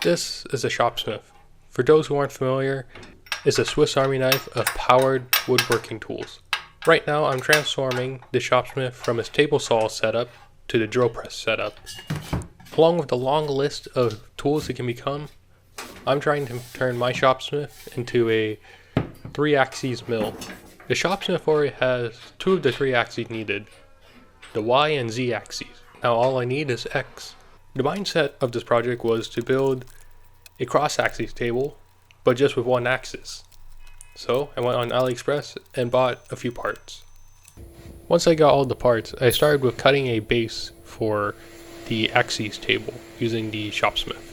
This is a Shopsmith. For those who aren't familiar, it's a Swiss Army knife of powered woodworking tools. Right now I'm transforming the Shopsmith from its table saw setup to the drill press setup. Along with the long list of tools it can become, I'm trying to turn my Shopsmith into a 3-axis mill. The Shopsmith already has 2 of the 3 axes needed, the Y and Z axes. Now all I need is X. The mindset of this project was to build a cross-axis table, but just with 1 axis. So I went on AliExpress and bought a few parts. Once I got all the parts, I started with cutting a base for the axis table using the Shopsmith.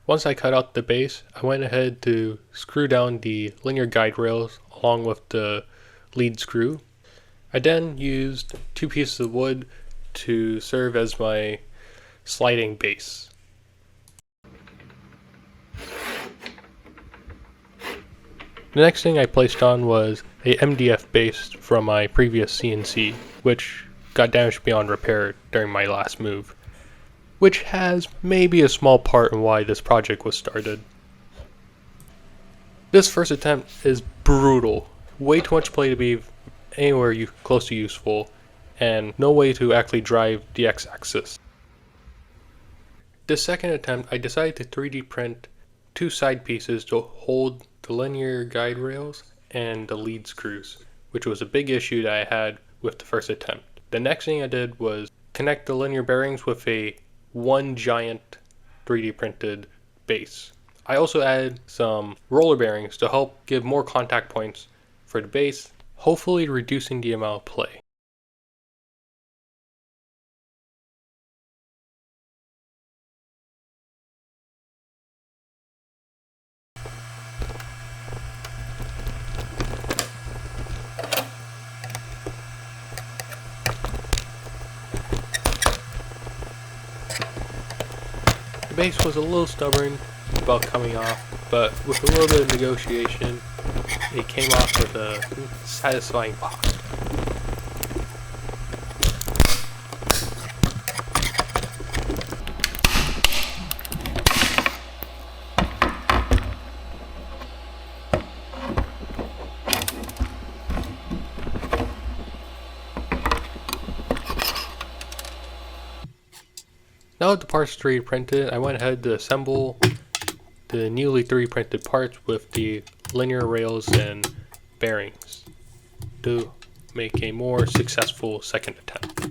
Once I cut out the base, I went ahead to screw down the linear guide rails along with the lead screw. I then used 2 pieces of wood to serve as my sliding base. The next thing I placed on was a MDF base from my previous CNC, which got damaged beyond repair during my last move, which has maybe a small part in why this project was started. This first attempt is brutal. Way too much play to be anywhere close to useful, and no way to actually drive the x-axis. This second attempt, I decided to 3D print 2 side pieces to hold the linear guide rails and the lead screws, which was a big issue that I had with the first attempt. The next thing I did was connect the linear bearings with a 1 giant 3D printed base. I also added some roller bearings to help give more contact points for the base, hopefully reducing the amount of play. The base was a little stubborn about coming off, but with a little bit of negotiation, it came off with a satisfying pop. Now that the parts are 3D printed, I went ahead to assemble the newly 3D printed parts with the linear rails and bearings to make a more successful second attempt.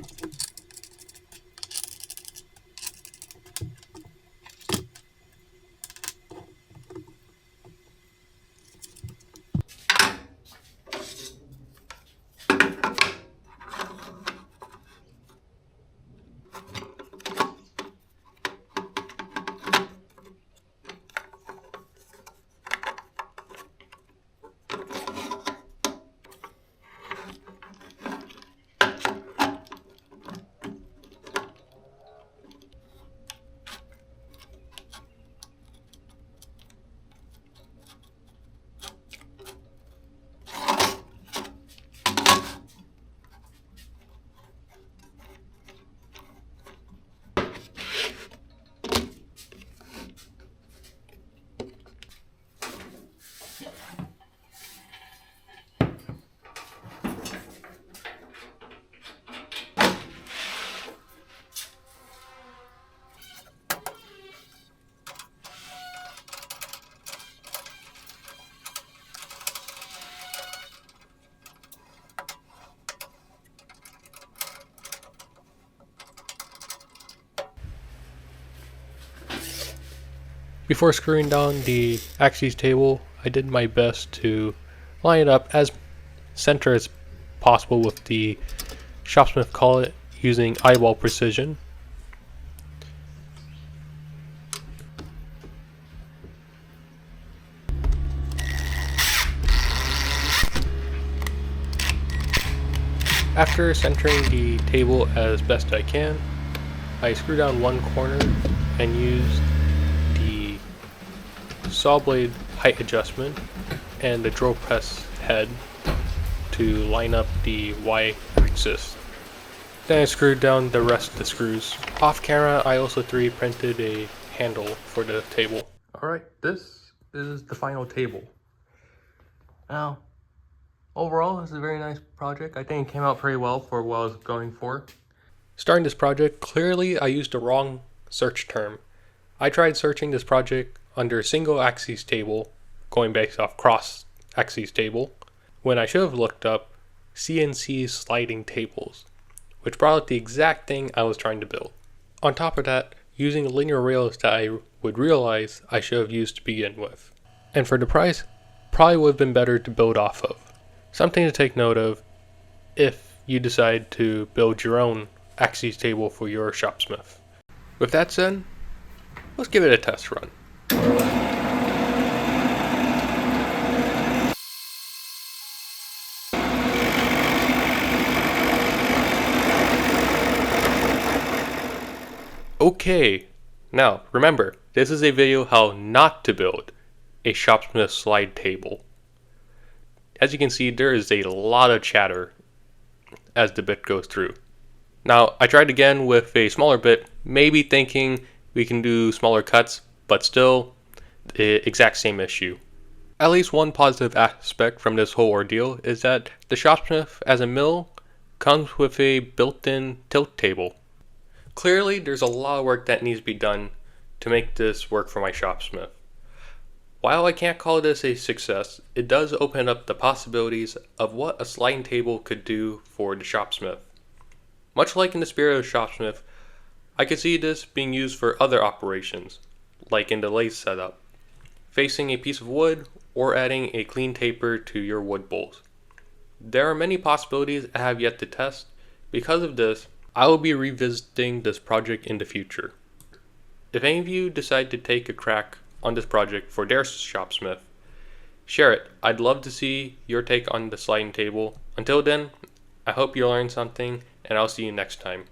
Before screwing down the axes table, I did my best to line it up as center as possible with the Shopsmith collet using eyeball precision. After centering the table as best I can, I screw down one corner and use the saw blade height adjustment and the drill press head to line up the Y-axis. Then I screwed down the rest of the screws. Off camera, I also 3D printed a handle for the table. Alright, this is the final table. Now, overall, this is a very nice project. I think it came out pretty well for what I was going for. Starting this project, clearly I used the wrong search term. I tried searching this project under single axis table, going based off cross axis table, when I should have looked up CNC sliding tables, which brought up the exact thing I was trying to build. On top of that, using linear rails that I would realize I should have used to begin with. And for the price, probably would have been better to build off of. Something to take note of if you decide to build your own axes table for your Shopsmith. With that said, let's give it a test run. Okay, now remember, this is a video how not to build a Shopsmith slide table. As you can see, there is a lot of chatter as the bit goes through. Now, I tried again with a smaller bit, maybe thinking we can do smaller cuts, but still the exact same issue. At least one positive aspect from this whole ordeal is that the Shopsmith as a mill comes with a built-in tilt table. Clearly, there's a lot of work that needs to be done to make this work for my Shopsmith. While I can't call this a success, it does open up the possibilities of what a sliding table could do for the Shopsmith. Much like in the spirit of Shopsmith, I could see this being used for other operations, like in the lathe setup, facing a piece of wood or adding a clean taper to your wood bowls. There are many possibilities I have yet to test. Because of this, I will be revisiting this project in the future. If any of you decide to take a crack on this project for their Shopsmith, share it. I'd love to see your take on the sliding table. Until then, I hope you learned something, and I'll see you next time.